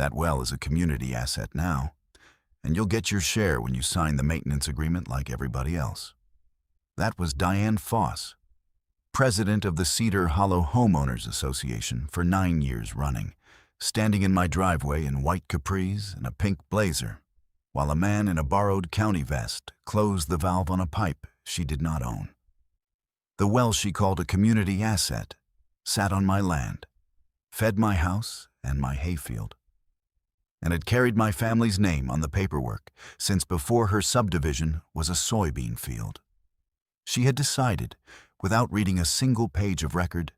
That well is a community asset now, and you'll get your share when you sign the maintenance agreement like everybody else. That was Diane Foss, president of the Cedar Hollow Homeowners Association for 9 years running, standing in my driveway in white capris and a pink blazer, while a man in a borrowed county vest closed the valve on a pipe she did not own. The well she called a community asset sat on my land, fed my house and my hayfield, and had carried my family's name on the paperwork since before her subdivision was a soybean field. She had decided, without reading a single page of record,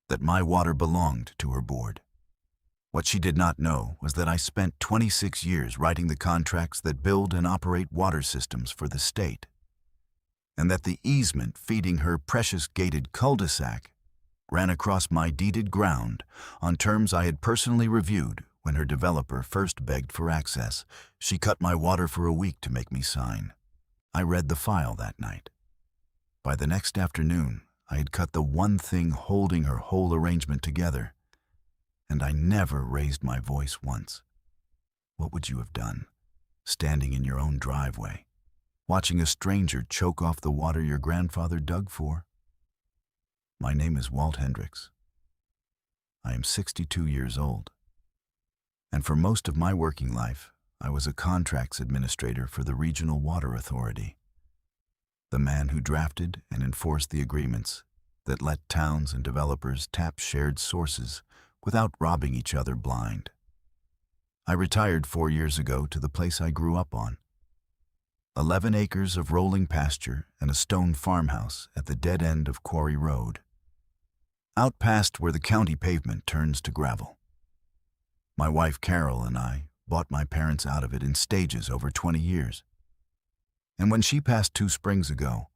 that my water belonged to her board. What she did not know was that I spent 26 years writing the contracts that build and operate water systems for the state, and that the easement feeding her precious gated cul-de-sac ran across my deeded ground on terms I had personally reviewed when her developer first begged for access. She cut my water for a week to make me sign. I read the file that night. By the next afternoon, I had cut the one thing holding her whole arrangement together, and I never raised my voice once. What would you have done, standing in your own driveway, watching a stranger choke off the water your grandfather dug for? My name is Walt Hendricks. I am 62 years old, and for most of my working life, I was a contracts administrator for the Regional Water Authority, the man who drafted and enforced the agreements that let towns and developers tap shared sources without robbing each other blind. I retired 4 years ago to the place I grew up on, 11 acres of rolling pasture and a stone farmhouse at the dead end of Quarry Road, out past where the county pavement turns to gravel. My wife Carol and I bought my parents out of it in stages over 20 years. And when she passed 2 springs ago,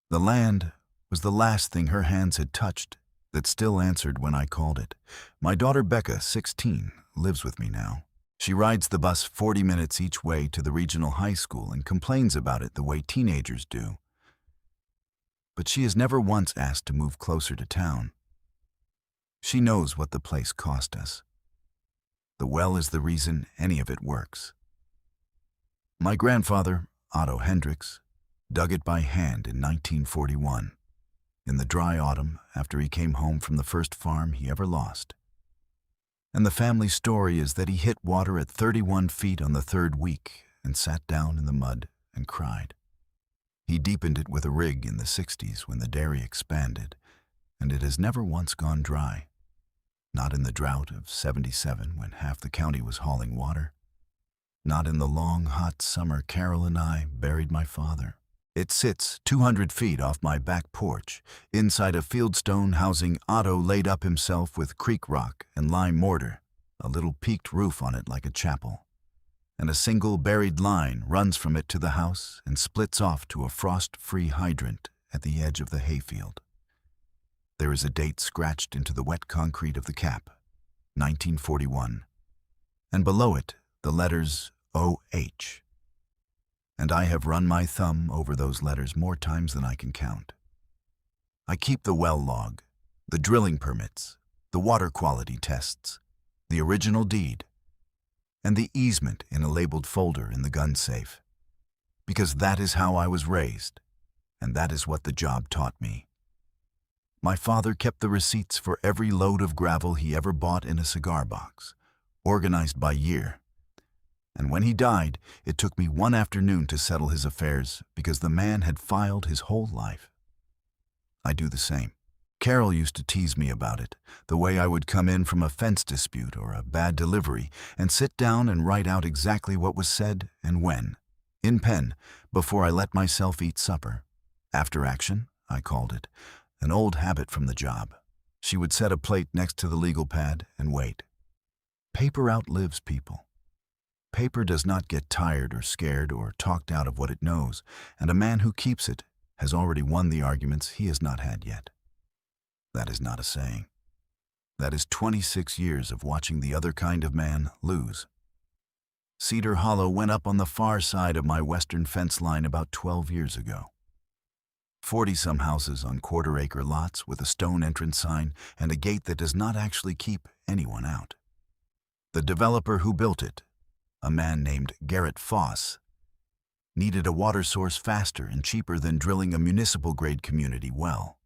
the land was the last thing her hands had touched that still answered when I called it. My daughter Becca, 16, lives with me now. She rides the bus 40 minutes each way to the regional high school and complains about it the way teenagers do. But she has never once asked to move closer to town. She knows what the place cost us. The well is the reason any of it works. My grandfather, Otto Hendricks, dug it by hand in 1941, in the dry autumn after he came home from the first farm he ever lost. And the family story is that he hit water at 31 feet on the 3rd week and sat down in the mud and cried. He deepened it with a rig in the 60s when the dairy expanded, and it has never once gone dry. Not in the drought of 77 when half the county was hauling water. Not in the long, hot summer Carol and I buried my father. It sits 200 feet off my back porch, inside a fieldstone housing Otto laid up himself with creek rock and lime mortar, a little peaked roof on it like a chapel. And a single buried line runs from it to the house and splits off to a frost-free hydrant at the edge of the hayfield. There is a date scratched into the wet concrete of the cap, 1941, and below it the letters OH. And I have run my thumb over those letters more times than I can count. I keep the well log, the drilling permits, the water quality tests, the original deed, and the easement in a labeled folder in the gun safe, because that is how I was raised, and that is what the job taught me. My father kept the receipts for every load of gravel he ever bought in a cigar box, organized by year. And when he died, it took me one afternoon to settle his affairs because the man had filed his whole life. I do the same. Carol used to tease me about it, the way I would come in from a fence dispute or a bad delivery and sit down and write out exactly what was said and when, in pen, before I let myself eat supper. After action, I called it, an old habit from the job. She would set a plate next to the legal pad and wait. Paper outlives people. Paper does not get tired or scared or talked out of what it knows, and a man who keeps it has already won the arguments he has not had yet. That is not a saying. That is 26 years of watching the other kind of man lose. Cedar Hollow went up on the far side of my western fence line about 12 years ago. 40-some houses on quarter-acre lots with a stone entrance sign and a gate that does not actually keep anyone out. The developer who built it, a man named Garrett Foss, needed a water source faster and cheaper than drilling a municipal-grade community well.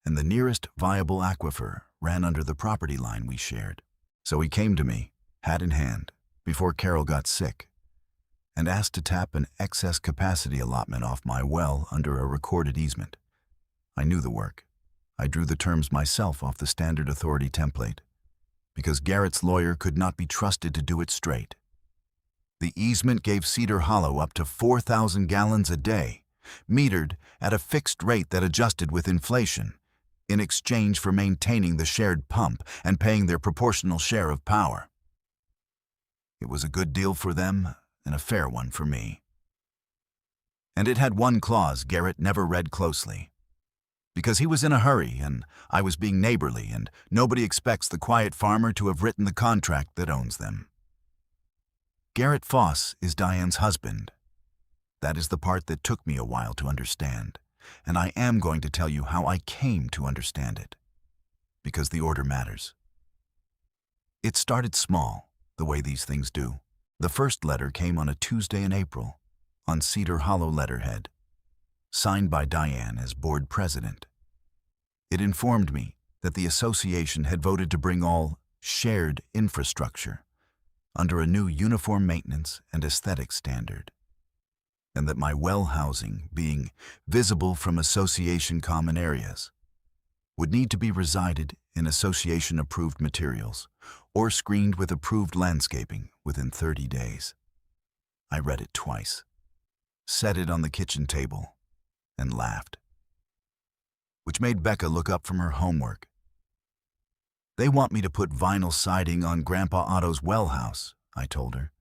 And the nearest viable aquifer ran under the property line we shared. So he came to me, hat in hand, before Carol got sick, and asked to tap an excess capacity allotment off my well under a recorded easement. I knew the work. I drew the terms myself off the standard authority template, because Garrett's lawyer could not be trusted to do it straight. The easement gave Cedar Hollow up to 4,000 gallons a day, metered at a fixed rate that adjusted with inflation, in exchange for maintaining the shared pump and paying their proportional share of power. It was a good deal for them and a fair one for me. And it had one clause Garrett never read closely. Because he was in a hurry and I was being neighborly, and nobody expects the quiet farmer to have written the contract that owns them. Garrett Foss is Diane's husband. That is the part that took me a while to understand, and I am going to tell you how I came to understand it, because the order matters. It started small, the way these things do. The first letter came on a Tuesday in April, on Cedar Hollow letterhead, signed by Diane as board president. It informed me that the association had voted to bring all shared infrastructure under a new uniform maintenance and aesthetic standard, and that my well housing, being visible from association common areas, would need to be resided in association-approved materials or screened with approved landscaping within 30 days. I read it twice, set it on the kitchen table, and laughed, which made Becca look up from her homework. They want me to put vinyl siding on Grandpa Otto's well house, I told her,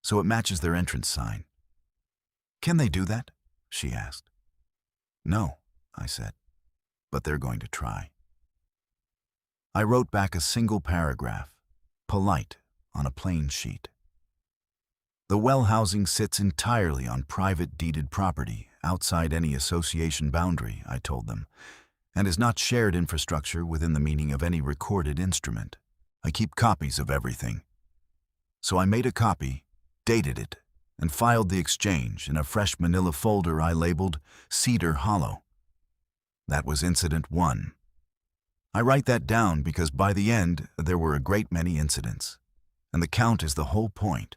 so it matches their entrance sign. Can they do that? She asked. No, I said, but they're going to try. I wrote back a single paragraph, polite, on a plain sheet. The well housing sits entirely on private deeded property outside any association boundary, I told them, and is not shared infrastructure within the meaning of any recorded instrument. I keep copies of everything. So I made a copy, dated it, and filed the exchange in a fresh manila folder I labeled Cedar Hollow. That was Incident 1. I write that down because by the end there were a great many incidents, and the count is the whole point.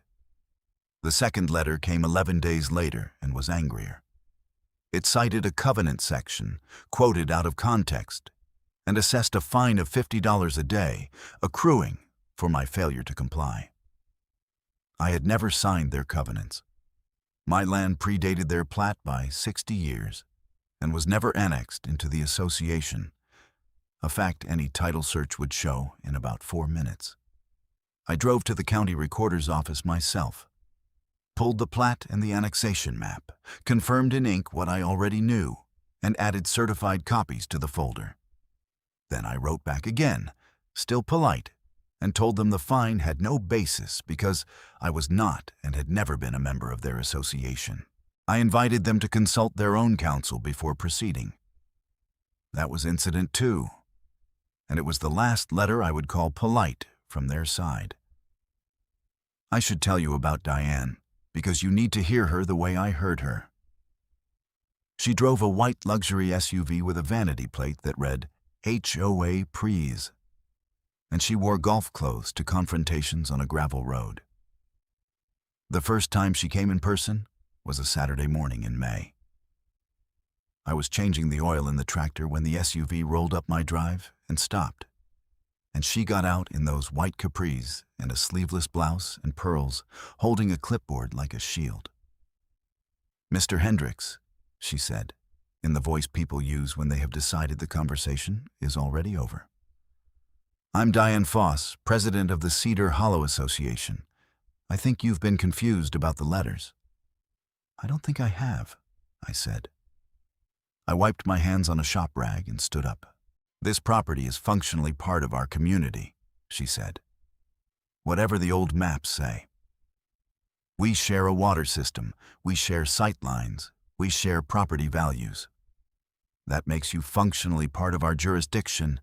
The second letter came 11 days later and was angrier. It cited a covenant section, quoted out of context, and assessed a fine of $50 a day, accruing for my failure to comply. I had never signed their covenants. My land predated their plat by 60 years and was never annexed into the association, a fact any title search would show in about 4 minutes. I drove to the county recorder's office myself, pulled the plat and the annexation map, confirmed in ink what I already knew, and added certified copies to the folder. Then I wrote back again, still polite, and told them the fine had no basis because I was not and had never been a member of their association. I invited them to consult their own counsel before proceeding. That was Incident 2, and it was the last letter I would call polite from their side. I should tell you about Diane, because you need to hear her the way I heard her. She drove a white luxury SUV with a vanity plate that read HOA Prees, and she wore golf clothes to confrontations on a gravel road. The first time she came in person was a Saturday morning in May. I was changing the oil in the tractor when the SUV rolled up my drive and stopped, and she got out in those white capris and a sleeveless blouse and pearls, holding a clipboard like a shield. "Mr. Hendricks," she said, in the voice people use when they have decided the conversation is already over. "I'm Diane Foss, president of the Cedar Hollow Association. I think you've been confused about the letters." "I don't think I have," I said. I wiped my hands on a shop rag and stood up. "This property is functionally part of our community," she said. "Whatever the old maps say. We share a water system, we share sight lines, we share property values. That makes you functionally part of our jurisdiction,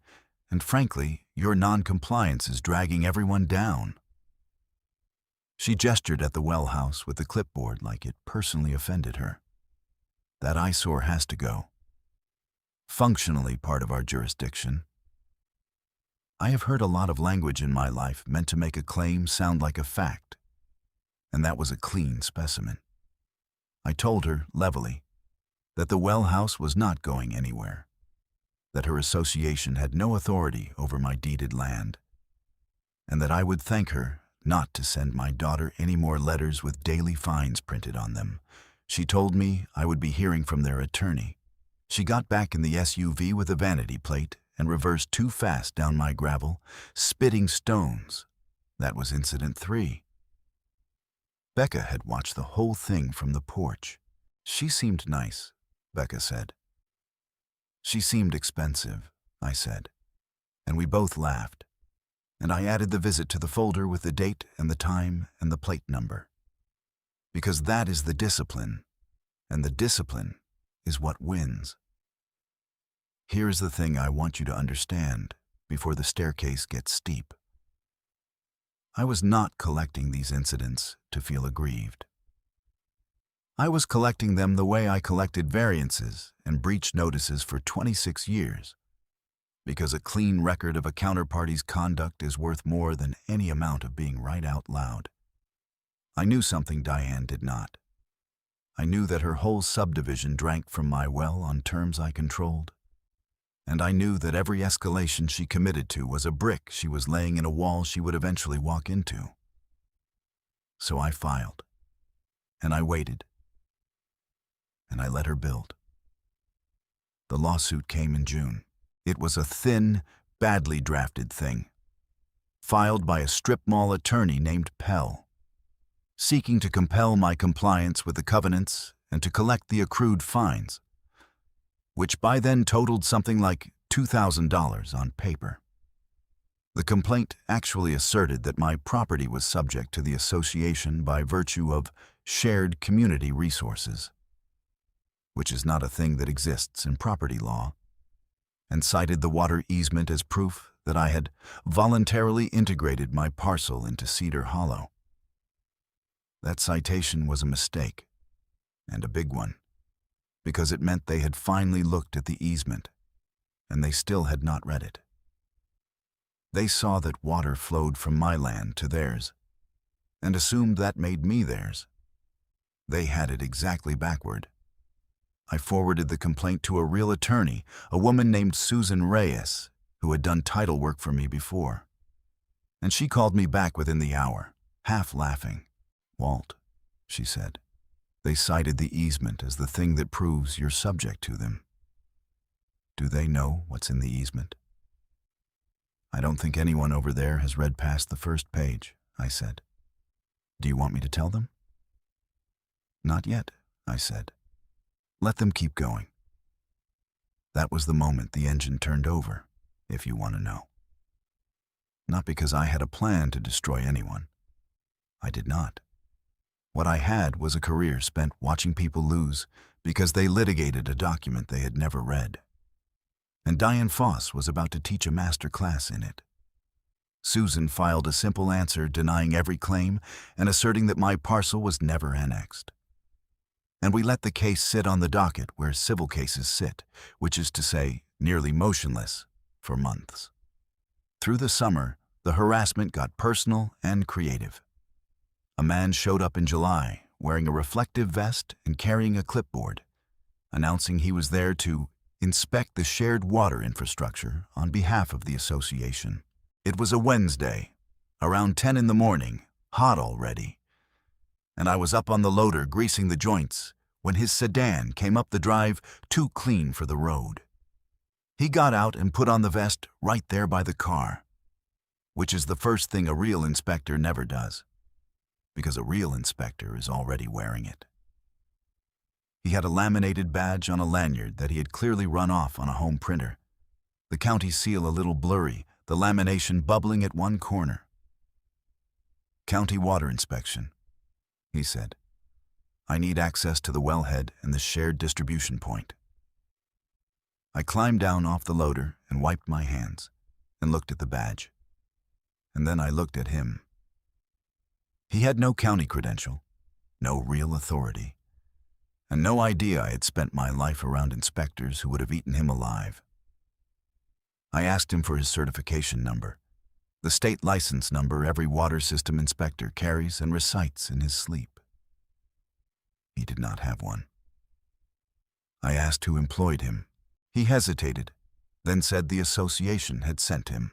and frankly, your non-compliance is dragging everyone down. She gestured at the well house with the clipboard like it personally offended her. That eyesore has to go. Functionally part of our jurisdiction. I have heard a lot of language in my life meant to make a claim sound like a fact, and that was a clean specimen. I told her, levelly, that the well house was not going anywhere, that her association had no authority over my deeded land, and that I would thank her not to send my daughter any more letters with daily fines printed on them. She told me I would be hearing from their attorney. She got back in the SUV with a vanity plate and reversed too fast down my gravel, spitting stones. That was incident 3. Becca had watched the whole thing from the porch. She seemed nice, Becca said. She seemed expensive, I said, and we both laughed, and I added the visit to the folder with the date and the time and the plate number. Because that is the discipline, and the discipline is what wins. Here's the thing I want you to understand before the staircase gets steep. I was not collecting these incidents to feel aggrieved. I was collecting them the way I collected variances and breach notices for 26 years, because a clean record of a counterparty's conduct is worth more than any amount of being right out loud. I knew something Diane did not. I knew that her whole subdivision drank from my well on terms I controlled. And I knew that every escalation she committed to was a brick she was laying in a wall she would eventually walk into. So I filed, and I waited, and I let her build. The lawsuit came in June. It was a thin, badly drafted thing, filed by a strip mall attorney named Pell, seeking to compel my compliance with the covenants and to collect the accrued fines, which by then totaled something like $2,000 on paper. The complaint actually asserted that my property was subject to the association by virtue of shared community resources, which is not a thing that exists in property law, and cited the water easement as proof that I had voluntarily integrated my parcel into Cedar Hollow. That citation was a mistake, and a big one, because it meant they had finally looked at the easement, and they still had not read it. They saw that water flowed from my land to theirs, and assumed that made me theirs. They had it exactly backward. I forwarded the complaint to a real attorney, a woman named Susan Reyes, who had done title work for me before. And she called me back within the hour, half laughing. "Walt," she said, "they cited the easement as the thing that proves you're subject to them. Do they know what's in the easement?" "I don't think anyone over there has read past the first page," I said. "Do you want me to tell them?" "Not yet," I said. "Let them keep going." That was the moment the engine turned over, if you want to know. Not because I had a plan to destroy anyone. I did not. What I had was a career spent watching people lose because they litigated a document they had never read. And Diane Foss was about to teach a master class in it. Susan filed a simple answer denying every claim and asserting that my parcel was never annexed. And we let the case sit on the docket where civil cases sit, which is to say, nearly motionless, for months. Through the summer, the harassment got personal and creative. A man showed up in July wearing a reflective vest and carrying a clipboard, announcing he was there to inspect the shared water infrastructure on behalf of the association. It was a Wednesday, around 10 in the morning, hot already, and I was up on the loader greasing the joints when his sedan came up the drive too clean for the road. He got out and put on the vest right there by the car, which is the first thing a real inspector never does, because a real inspector is already wearing it. He had a laminated badge on a lanyard that he had clearly run off on a home printer, the county seal a little blurry, the lamination bubbling at one corner. "County water inspection," he said. "I need access to the wellhead and the shared distribution point." I climbed down off the loader and wiped my hands and looked at the badge. And then I looked at him. He had no county credential, no real authority, and no idea I had spent my life around inspectors who would have eaten him alive. I asked him for his certification number, the state license number every water system inspector carries and recites in his sleep. He did not have one. I asked who employed him. He hesitated, then said the association had sent him.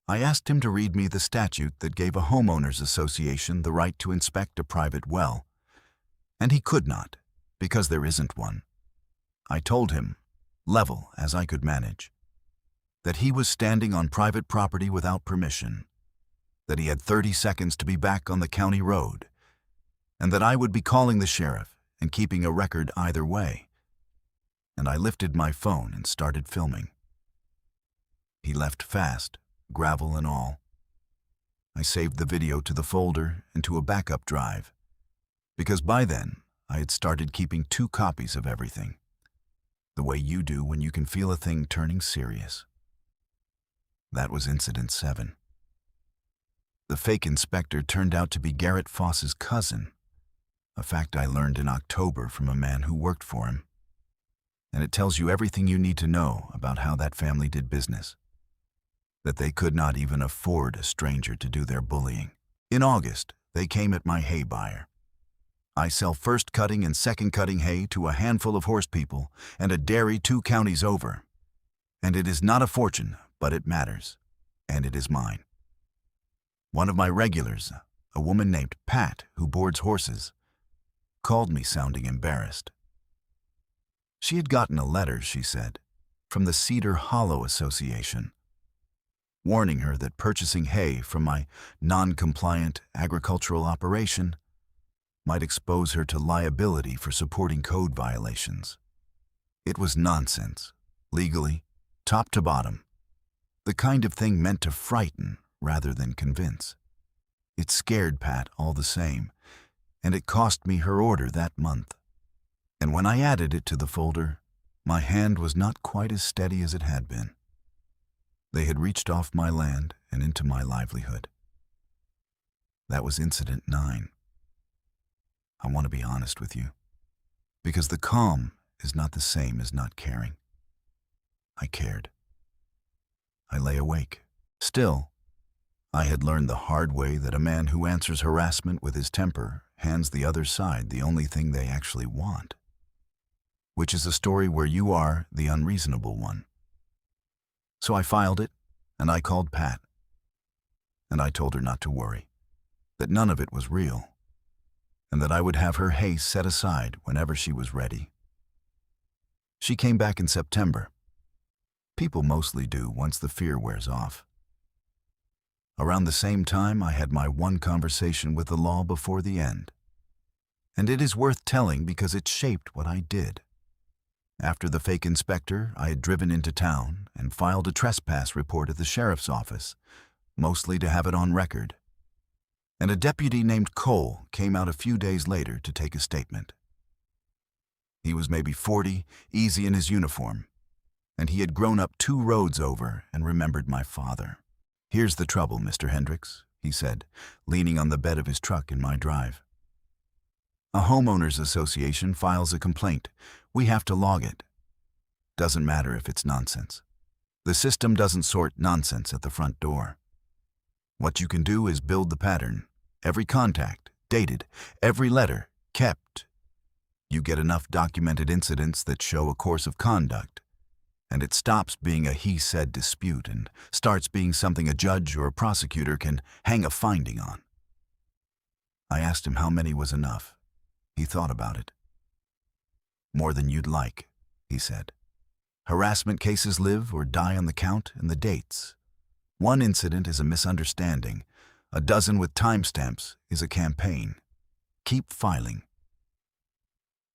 I asked him to read me the statute that gave a homeowners association the right to inspect a private well, and he could not, because there isn't one. I told him, level as I could manage, that he was standing on private property without permission, that he had 30 seconds to be back on the county road, and that I would be calling the sheriff and keeping a record either way. And I lifted my phone and started filming. He left fast, gravel and all. I saved the video to the folder and to a backup drive, because by then I had started keeping 2 copies of everything, the way you do when you can feel a thing turning serious. That was Incident 7. The fake inspector turned out to be Garrett Foss's cousin, a fact I learned in October from a man who worked for him. And it tells you everything you need to know about how that family did business, that they could not even afford a stranger to do their bullying. In August, they came at my hay buyer. I sell first cutting and second cutting hay to a handful of horse people and a dairy 2 counties over. And it is not a fortune, but it matters, and it is mine. One of my regulars, a woman named Pat who boards horses, called me sounding embarrassed. She had gotten a letter, she said, from the Cedar Hollow Association, warning her that purchasing hay from my non-compliant agricultural operation might expose her to liability for supporting code violations. It was nonsense, legally, top to bottom, the kind of thing meant to frighten rather than convince. It scared Pat all the same, and it cost me her order that month. And when I added it to the folder, my hand was not quite as steady as it had been. They had reached off my land and into my livelihood. That was Incident 9. I want to be honest with you, because the calm is not the same as not caring. I cared. I lay awake. Still, I had learned the hard way that a man who answers harassment with his temper hands the other side the only thing they actually want, which is a story where you are the unreasonable one. So I filed it, and I called Pat, and I told her not to worry, that none of it was real, and that I would have her hay set aside whenever she was ready. She came back in September. People mostly do once the fear wears off. Around the same time, I had my one conversation with the law before the end. And it is worth telling because it shaped what I did. After the fake inspector, I had driven into town and filed a trespass report at the sheriff's office, mostly to have it on record. And a deputy named Cole came out a few days later to take a statement. He was maybe 40, easy in his uniform, and he had grown up 2 roads over and remembered my father. "Here's the trouble, Mr. Hendricks," he said, leaning on the bed of his truck in my drive. "A homeowners association files a complaint. We have to log it. Doesn't matter if it's nonsense. The system doesn't sort nonsense at the front door. What you can do is build the pattern. Every contact, dated, every letter, kept. You get enough documented incidents that show a course of conduct, and it stops being a he-said dispute and starts being something a judge or a prosecutor can hang a finding on." I asked him how many was enough. He thought about it. "More than you'd like," he said. "Harassment cases live or die on the count and the dates. One incident is a misunderstanding. A dozen with timestamps is a campaign. Keep filing."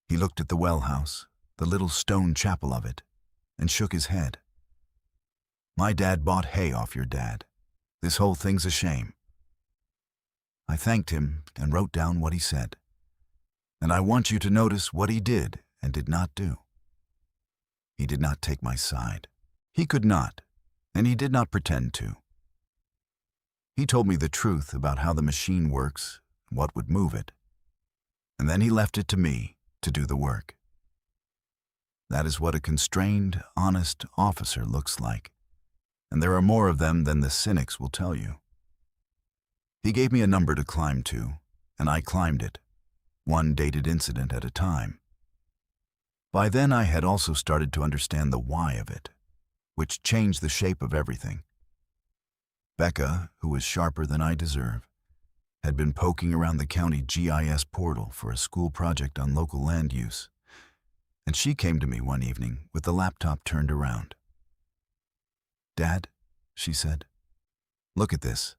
He looked at the well house, the little stone chapel of it, and shook his head. "My dad bought hay off your dad. This whole thing's a shame." I thanked him and wrote down what he said. And I want you to notice what he did and did not do. He did not take my side. He could not, and he did not pretend to. He told me the truth about how the machine works what would move it. And then he left it to me to do the work. That is what a constrained, honest officer looks like, and there are more of them than the cynics will tell you. He gave me a number to climb to, and I climbed it, one dated incident at a time. By then I had also started to understand the why of it, which changed the shape of everything. Becca, who was sharper than I deserve, had been poking around the county GIS portal for a school project on local land use, and she came to me one evening with the laptop turned around. "Dad," she said, "look at this.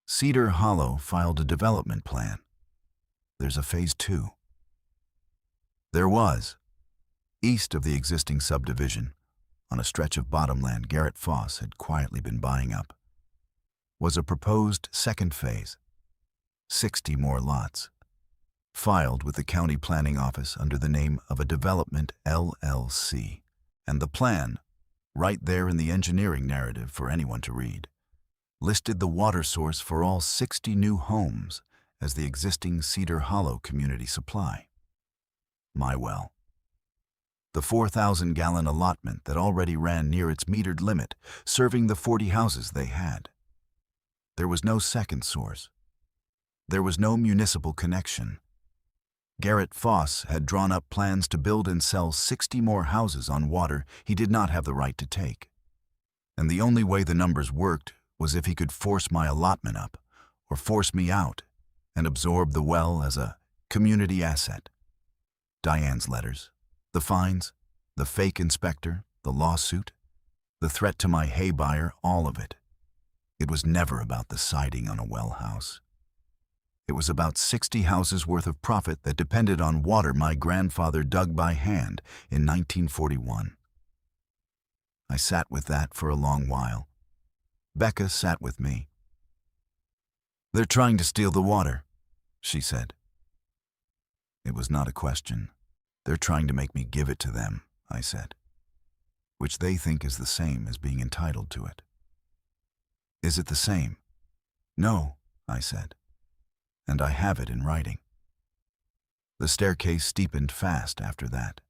Cedar Hollow filed a development plan. There's a phase 2. There was, east of the existing subdivision, on a stretch of bottomland Garrett Foss had quietly been buying up, was a proposed second phase, 60 more lots, filed with the county planning office under the name of a development LLC, and the plan, right there in the engineering narrative for anyone to read, listed the water source for all 60 new homes as the existing Cedar Hollow community supply. My well. The 4,000-gallon allotment that already ran near its metered limit, serving the 40 houses they had. There was no second source. There was no municipal connection. Garrett Foss had drawn up plans to build and sell 60 more houses on water he did not have the right to take. And the only way the numbers worked was if he could force my allotment up, or force me out, and absorb the well as a community asset. Diane's letters, the fines, the fake inspector, the lawsuit, the threat to my hay buyer, all of it. It was never about the siding on a well house. It was about 60 houses worth of profit that depended on water my grandfather dug by hand in 1941. I sat with that for a long while. Becca sat with me. "They're trying to steal the water," she said. It was not a question. "They're trying to make me give it to them," I said, "which they think is the same as being entitled to it." "Is it the same?" "No," I said, "and I have it in writing." The staircase steepened fast after that.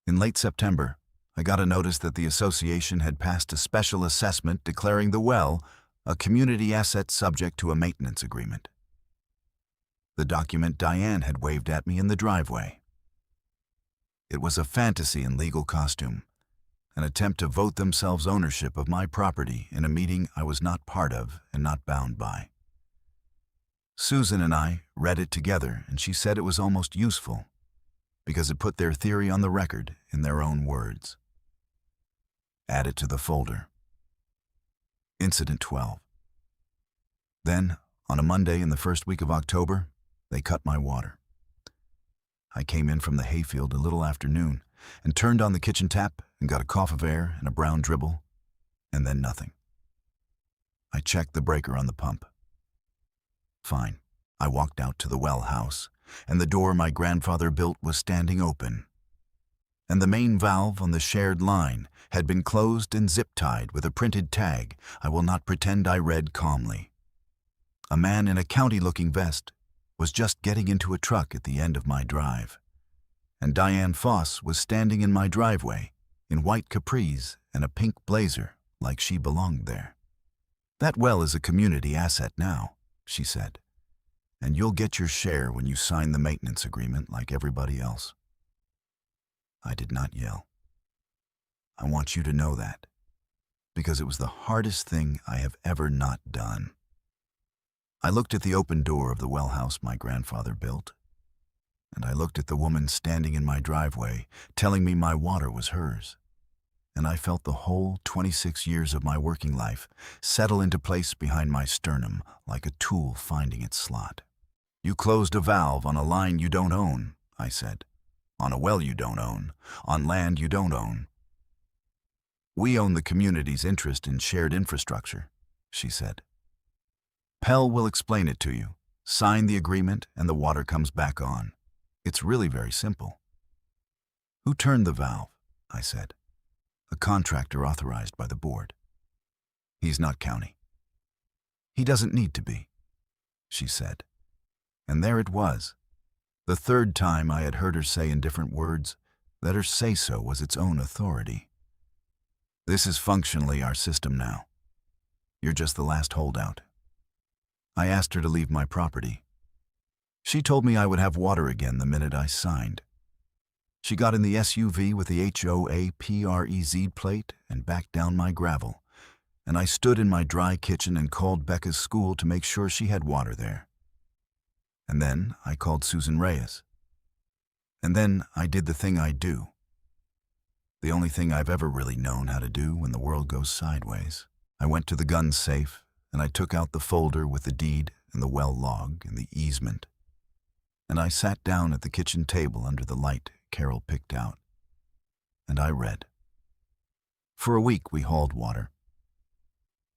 In late September, I got a notice that the association had passed a special assessment declaring the well a community asset subject to a maintenance agreement. The document Diane had waved at me in the driveway. It was a fantasy in legal costume, an attempt to vote themselves ownership of my property in a meeting I was not part of and not bound by. Susan and I read it together, and she said it was almost useful because it put their theory on the record in their own words. Add it to the folder. Incident 12. Then, on a Monday in the first week of October, they cut my water. I came in from the hayfield a little after noon and turned on the kitchen tap and got a cough of air and a brown dribble, and then nothing. I checked the breaker on the pump. Fine. I walked out to the well house, and the door my grandfather built was standing open. And the main valve on the shared line had been closed and zip-tied with a printed tag I will not pretend I read calmly. A man in a county-looking vest was just getting into a truck at the end of my drive, and Diane Foss was standing in my driveway in white capris and a pink blazer like she belonged there. "That well is a community asset now," she said, "and you'll get your share when you sign the maintenance agreement like everybody else." I did not yell. I want you to know that, because it was the hardest thing I have ever not done. I looked at the open door of the well house my grandfather built, and I looked at the woman standing in my driveway telling me my water was hers, and I felt the whole 26 years of my working life settle into place behind my sternum like a tool finding its slot. "You closed a valve on a line you don't own," I said, "on a well you don't own, on land you don't own." "We own the community's interest in shared infrastructure," she said. "Pell will explain it to you. Sign the agreement and the water comes back on. It's really very simple." "Who turned the valve?" I said. "A contractor authorized by the board." "He's not county." "He doesn't need to be," she said, And there it was, the third time I had heard her say in different words that her say-so was its own authority. This is functionally our system now. You're just the last holdout. I asked her to leave my property. She told me I would have water again the minute I signed. She got in the SUV with the HOAPREZ plate and backed down my gravel, and I stood in my dry kitchen and called Becca's school to make sure she had water there. And then I called Susan Reyes. And then I did the thing I do. The only thing I've ever really known how to do when the world goes sideways. I went to the gun safe, and I took out the folder with the deed and the well log and the easement. And I sat down at the kitchen table under the light Carol picked out. And I read. For a week we hauled water.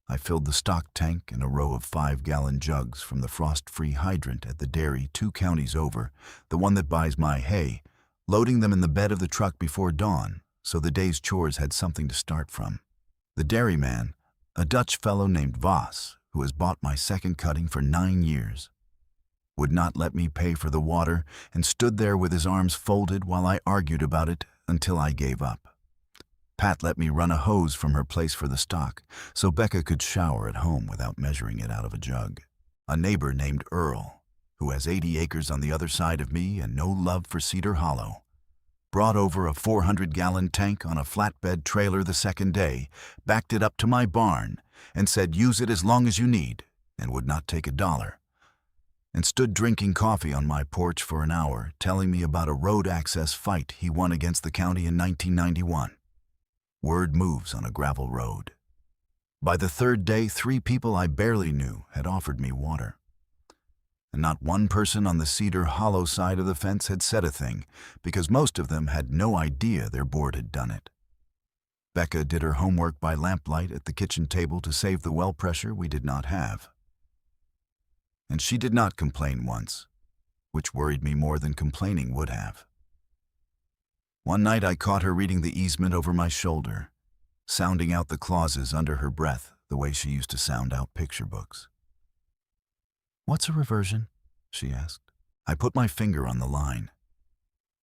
I filled the stock tank and a row of 5-gallon jugs from the frost-free hydrant at the dairy 2 counties over, the one that buys my hay, loading them in the bed of the truck before dawn, so the day's chores had something to start from. The dairyman, a Dutch fellow named Voss, who has bought my second cutting for 9 years, would not let me pay for the water and stood there with his arms folded while I argued about it until I gave up. Pat let me run a hose from her place for the stock so Becca could shower at home without measuring it out of a jug. A neighbor named Earl, who has 80 acres on the other side of me and no love for Cedar Hollow, brought over a 400-gallon tank on a flatbed trailer the second day, backed it up to my barn, and said use it as long as you need, and would not take $1, and stood drinking coffee on my porch for an hour, telling me about a road access fight he won against the county in 1991. Word moves on a gravel road. By the third day, 3 people I barely knew had offered me water. And not one person on the Cedar Hollow side of the fence had said a thing, because most of them had no idea their board had done it. Becca did her homework by lamplight at the kitchen table to save the well pressure we did not have. And she did not complain once, which worried me more than complaining would have. One night I caught her reading the easement over my shoulder, sounding out the clauses under her breath the way she used to sound out picture books. "What's a reversion?" she asked. I put my finger on the line.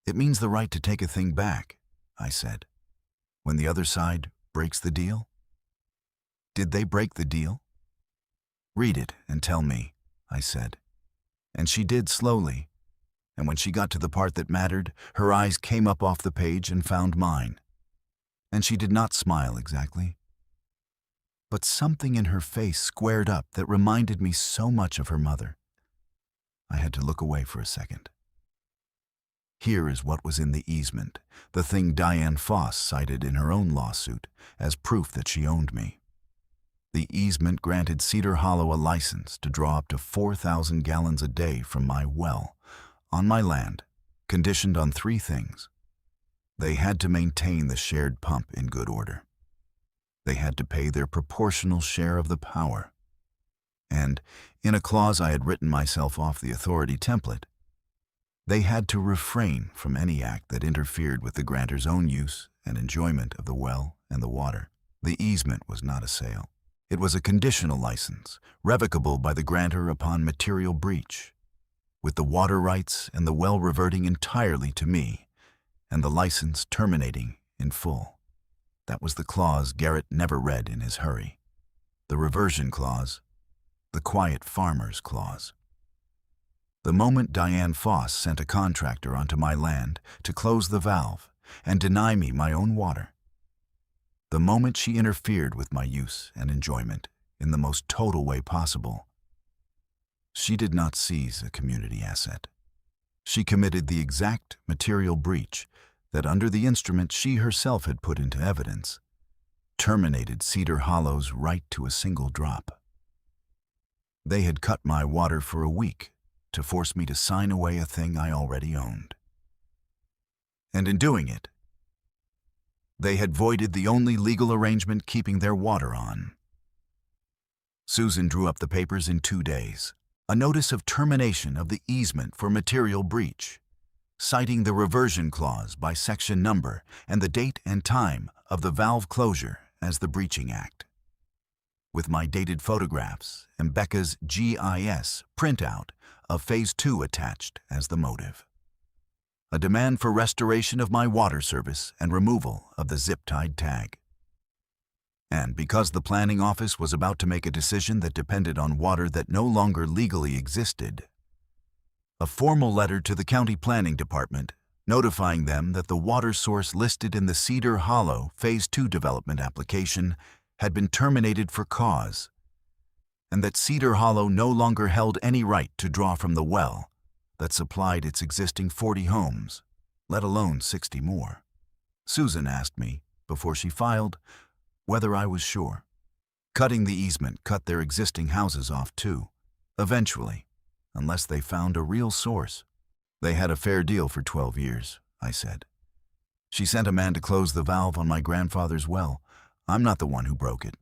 "It means the right to take a thing back," I said, "when the other side breaks the deal." "Did they break the deal?" "Read it and tell me," I said. And she did slowly, and when she got to the part that mattered, her eyes came up off the page and found mine. And she did not smile exactly. But something in her face squared up that reminded me so much of her mother. I had to look away for a second. Here is what was in the easement, the thing Diane Foss cited in her own lawsuit as proof that she owned me. The easement granted Cedar Hollow a license to draw up to 4,000 gallons a day from my well, on my land, conditioned on 3 things. They had to maintain the shared pump in good order. They had to pay their proportional share of the power. And, in a clause I had written myself off the authority template, they had to refrain from any act that interfered with the grantor's own use and enjoyment of the well and the water. The easement was not a sale. It was a conditional license, revocable by the grantor upon material breach, with the water rights and the well reverting entirely to me, and the license terminating in full. That was the clause Garrett never read in his hurry. The reversion clause, the quiet farmer's clause. The moment Diane Foss sent a contractor onto my land to close the valve and deny me my own water, the moment she interfered with my use and enjoyment in the most total way possible, she did not seize a community asset. She committed the exact material breach that, under the instrument she herself had put into evidence, terminated Cedar Hollow's right to a single drop. They had cut my water for a week to force me to sign away a thing I already owned. And in doing it, they had voided the only legal arrangement keeping their water on. Susan drew up the papers in 2 days. A notice of termination of the easement for material breach, citing the reversion clause by section number and the date and time of the valve closure as the breaching act. With my dated photographs and Becca's GIS printout of Phase 2 attached as the motive. A demand for restoration of my water service and removal of the zip-tied tag. And because the planning office was about to make a decision that depended on water that no longer legally existed, a formal letter to the county planning department notifying them that the water source listed in the Cedar Hollow Phase 2 development application had been terminated for cause, and that Cedar Hollow no longer held any right to draw from the well that supplied its existing 40 homes, let alone 60 more. Susan asked me, before she filed, whether I was sure. Cutting the easement cut their existing houses off too, eventually, unless they found a real source. They had a fair deal for 12 years, I said. She sent a man to close the valve on my grandfather's well. I'm not the one who broke it.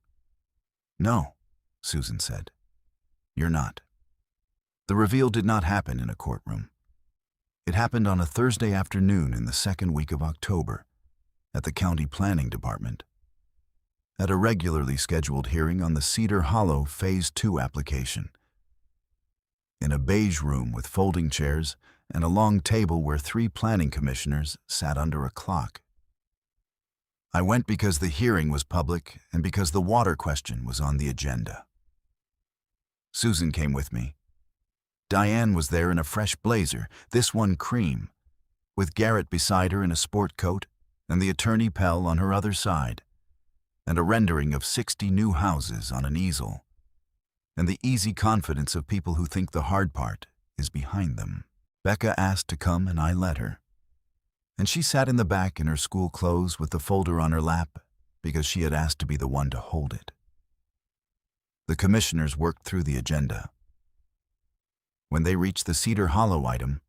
No, Susan said. You're not. The reveal did not happen in a courtroom. It happened on a Thursday afternoon in the second week of October at the county planning department, at a regularly scheduled hearing on the Cedar Hollow Phase 2 application. In a beige room with folding chairs and a long table where 3 planning commissioners sat under a clock. I went because the hearing was public and because the water question was on the agenda. Susan came with me. Diane was there in a fresh blazer, this one cream, with Garrett beside her in a sport coat and the attorney Pell on her other side, and a rendering of 60 new houses on an easel, and the easy confidence of people who think the hard part is behind them. Becca asked to come and I let her. And she sat in the back in her school clothes with the folder on her lap because she had asked to be the one to hold it. The commissioners worked through the agenda. When they reached the Cedar Hollow item,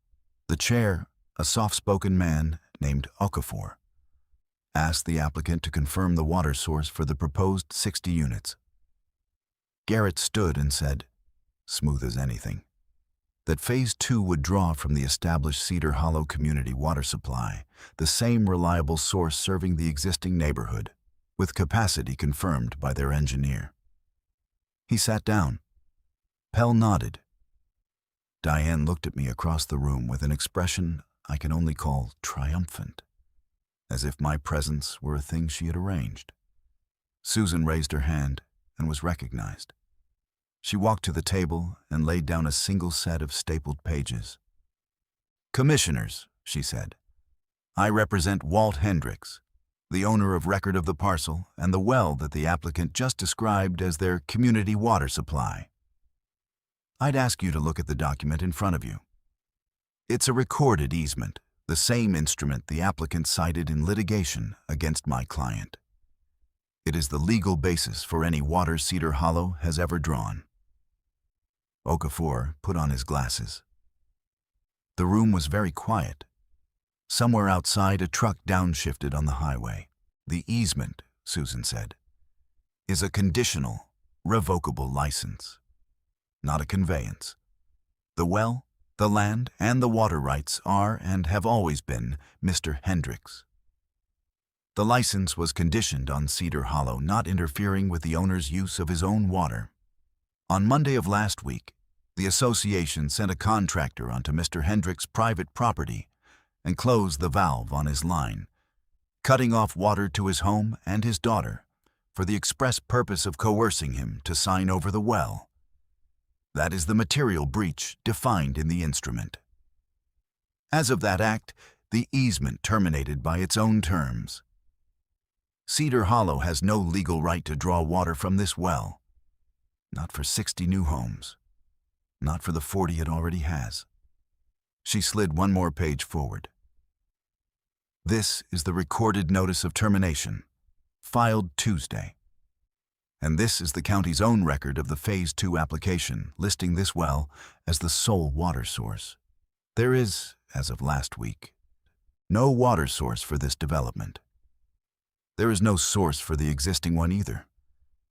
the chair, a soft-spoken man named Okafor, asked the applicant to confirm the water source for the proposed 60 units. Garrett stood and said, smooth as anything, that Phase 2 would draw from the established Cedar Hollow community water supply, the same reliable source serving the existing neighborhood, with capacity confirmed by their engineer. He sat down. Pell nodded. Diane looked at me across the room with an expression I can only call triumphant, as if my presence were a thing she had arranged. Susan raised her hand and was recognized. She walked to the table and laid down a single set of stapled pages. Commissioners, she said, I represent Walt Hendricks, the owner of record of the parcel and the well that the applicant just described as their community water supply. I'd ask you to look at the document in front of you. It's a recorded easement, the same instrument the applicant cited in litigation against my client. It is the legal basis for any water Cedar Hollow has ever drawn. Okafor put on his glasses. The room was very quiet. Somewhere outside, a truck downshifted on the highway. The easement, Susan said, is a conditional, revocable license, not a conveyance. The well, the land, and the water rights are and have always been Mr. Hendricks. The license was conditioned on Cedar Hollow not interfering with the owner's use of his own water. On Monday of last week, the association sent a contractor onto Mr. Hendricks' private property and closed the valve on his line, cutting off water to his home and his daughter for the express purpose of coercing him to sign over the well. That is the material breach defined in the instrument. As of that act, the easement terminated by its own terms. Cedar Hollow has no legal right to draw water from this well. Not for 60 new homes. Not for the 40 it already has. She slid one more page forward. This is the recorded notice of termination, filed Tuesday. And this is the county's own record of the Phase 2 application, listing this well as the sole water source. There is, as of last week, no water source for this development. There is no source for the existing one either,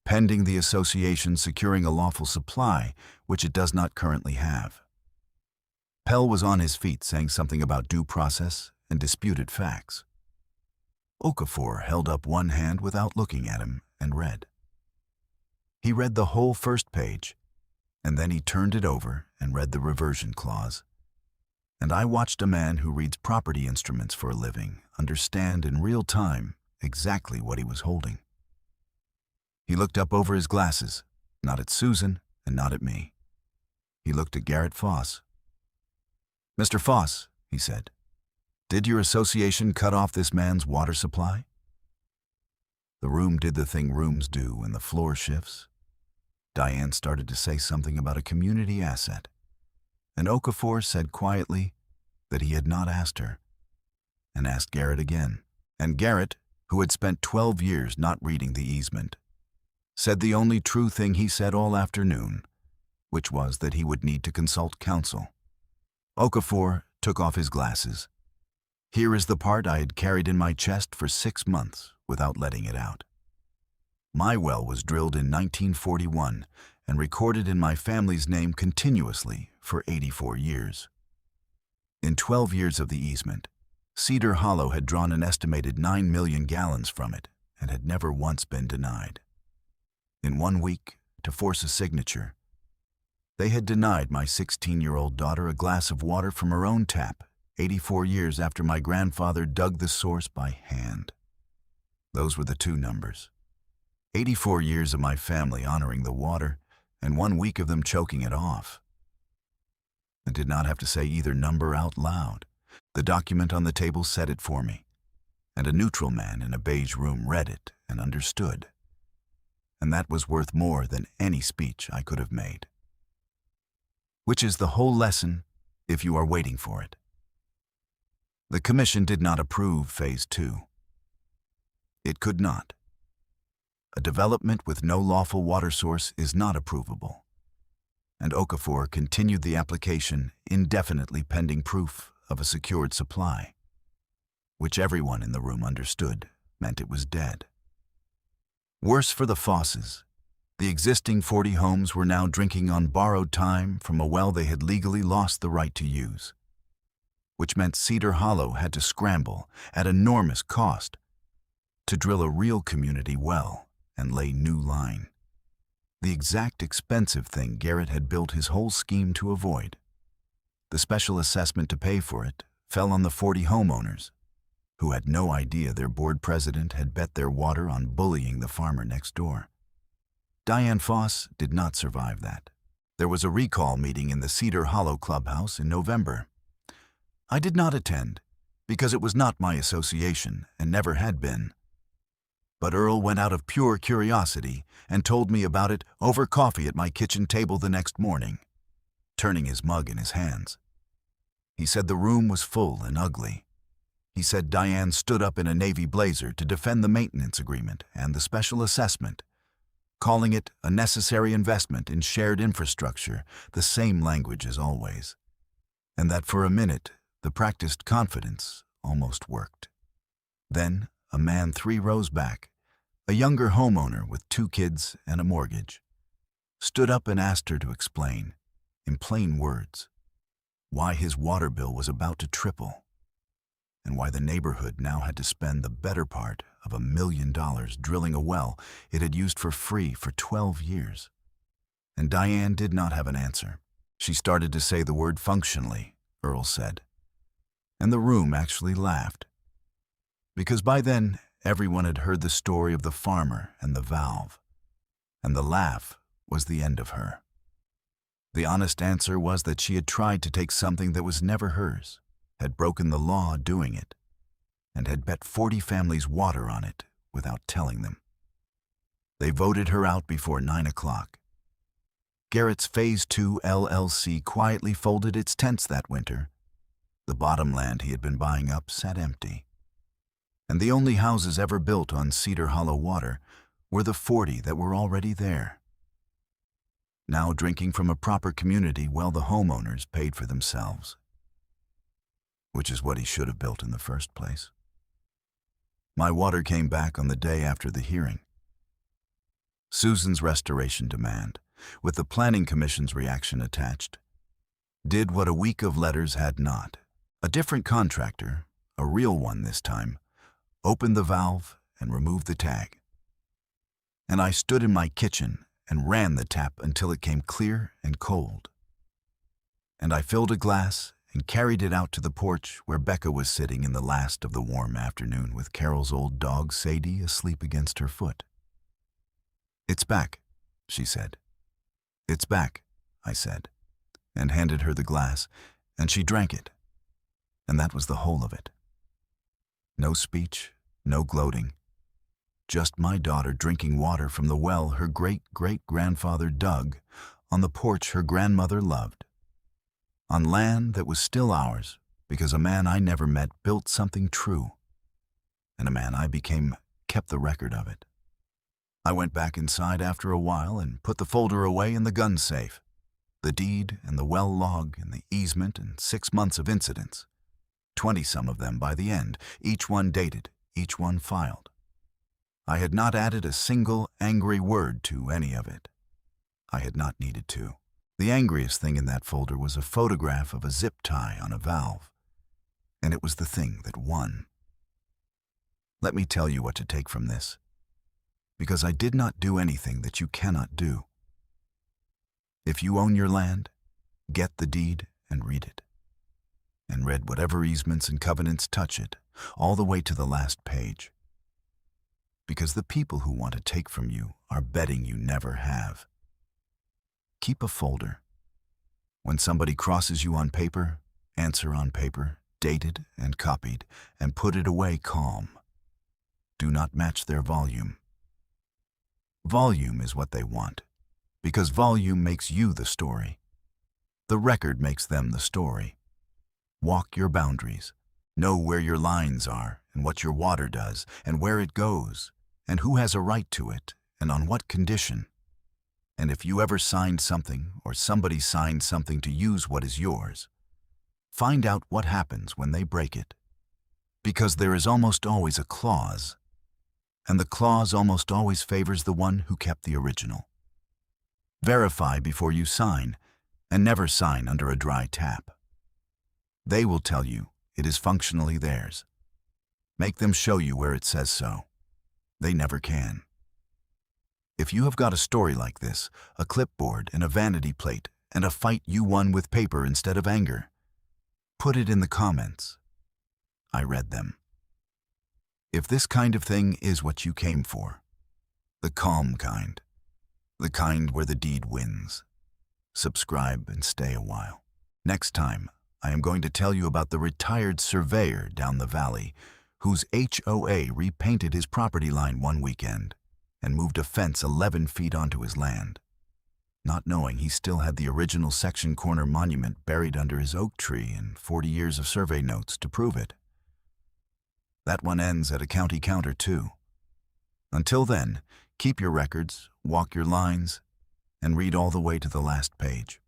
pending the association securing a lawful supply, which it does not currently have. Pell was on his feet saying something about due process and disputed facts. Okafor held up one hand without looking at him and read. He read the whole first page, And then he turned it over and read the reversion clause. And I watched a man who reads property instruments for a living understand in real time exactly what he was holding. He looked up over his glasses, not at Susan and not at me. He looked at Garrett Foss. "Mr. Foss," he said, "did your association cut off this man's water supply?" The room did the thing rooms do when the floor shifts. Diane started to say something about a community asset, and Okafor said quietly that he had not asked her, and asked Garrett again. And Garrett, who had spent 12 years not reading the easement, said the only true thing he said all afternoon, which was that he would need to consult counsel. Okafor took off his glasses. "Here is the part I had carried in my chest for 6 months without letting it out. My well was drilled in 1941 and recorded in my family's name continuously for 84 years. In 12 years of the easement, Cedar Hollow had drawn an estimated 9 million gallons from it and had never once been denied. In 1 week, to force a signature, they had denied my 16-year-old daughter a glass of water from her own tap 84 years after my grandfather dug the source by hand. Those were the two numbers. 84 years of my family honoring the water, and 1 week of them choking it off. I did not have to say either number out loud. The document on the table said it for me, and a neutral man in a beige room read it and understood. And that was worth more than any speech I could have made. Which is the whole lesson if you are waiting for it. The Commission did not approve Phase 2. It could not. A development with no lawful water source is not approvable, and Okafor continued the application indefinitely pending proof of a secured supply, which everyone in the room understood meant it was dead. Worse for the Fosses, the existing 40 homes were now drinking on borrowed time from a well they had legally lost the right to use, which meant Cedar Hollow had to scramble at enormous cost to drill a real community well and lay new line. The exact expensive thing Garrett had built his whole scheme to avoid. The special assessment to pay for it fell on the 40 homeowners, who had no idea their board president had bet their water on bullying the farmer next door. Diane Foss did not survive that. There was a recall meeting in the Cedar Hollow clubhouse in November. I did not attend, because it was not my association and never had been. But Earl went out of pure curiosity and told me about it over coffee at my kitchen table the next morning, turning his mug in his hands. He said the room was full and ugly. He said Diane stood up in a navy blazer to defend the maintenance agreement and the special assessment, calling it a necessary investment in shared infrastructure, the same language as always, and that for a minute the practiced confidence almost worked. Then a man 3 rows back, a younger homeowner with 2 kids and a mortgage, stood up and asked her to explain, in plain words, why his water bill was about to triple, and why the neighborhood now had to spend the better part of $1 million drilling a well it had used for free for 12 years. And Diane did not have an answer. She started to say the word functionally, Earl said, and the room actually laughed, because by then everyone had heard the story of the farmer and the valve, and the laugh was the end of her. The honest answer was that she had tried to take something that was never hers, had broken the law doing it, and had bet 40 families water on it without telling them. They voted her out before 9 o'clock. Garrett's Phase 2 LLC quietly folded its tents that winter. The bottomland he had been buying up sat empty, and the only houses ever built on Cedar Hollow water were the 40 that were already there, now drinking from a proper community well the homeowners paid for themselves, which is what he should have built in the first place. My water came back on the day after the hearing. Susan's restoration demand, with the Planning Commission's reaction attached, did what a week of letters had not. A different contractor, a real one this time, opened the valve and removed the tag. And I stood in my kitchen and ran the tap until it came clear and cold. And I filled a glass and carried it out to the porch where Becca was sitting in the last of the warm afternoon with Carol's old dog Sadie asleep against her foot. "It's back," she said. "It's back," I said, and handed her the glass, and she drank it. And that was the whole of it. No speech, no gloating. Just my daughter drinking water from the well her great-great-grandfather dug on the porch her grandmother loved. On land that was still ours because a man I never met built something true, and a man I became kept the record of it. I went back inside after a while and put the folder away in the gun safe, the deed and the well log and the easement and 6 months of incidents, 20-some of them by the end, each one dated, each one filed. I had not added a single angry word to any of it. I had not needed to. The angriest thing in that folder was a photograph of a zip tie on a valve, and it was the thing that won. Let me tell you what to take from this, because I did not do anything that you cannot do. If you own your land, get the deed and read it, and read whatever easements and covenants touch it, all the way to the last page. Because the people who want to take from you are betting you never have. Keep a folder. When somebody crosses you on paper, answer on paper, dated and copied, and put it away calm. Do not match their volume. Volume is what they want, because volume makes you the story. The record makes them the story. Walk your boundaries. Know where your lines are, and what your water does, and where it goes, and who has a right to it, and on what condition. And if you ever signed something, or somebody signed something to use what is yours, find out what happens when they break it. Because there is almost always a clause, and the clause almost always favors the one who kept the original. Verify before you sign, and never sign under a dry tap. They will tell you it is functionally theirs. Make them show you where it says so. They never can. If you have got a story like this, a clipboard and a vanity plate, and a fight you won with paper instead of anger, put it in the comments. I read them. If this kind of thing is what you came for, the calm kind, the kind where the deed wins, subscribe and stay a while. Next time, I am going to tell you about the retired surveyor down the valley whose HOA repainted his property line one weekend and moved a fence 11 feet onto his land, not knowing he still had the original section corner monument buried under his oak tree and 40 years of survey notes to prove it. That one ends at a county counter too. Until then, keep your records, walk your lines, and read all the way to the last page.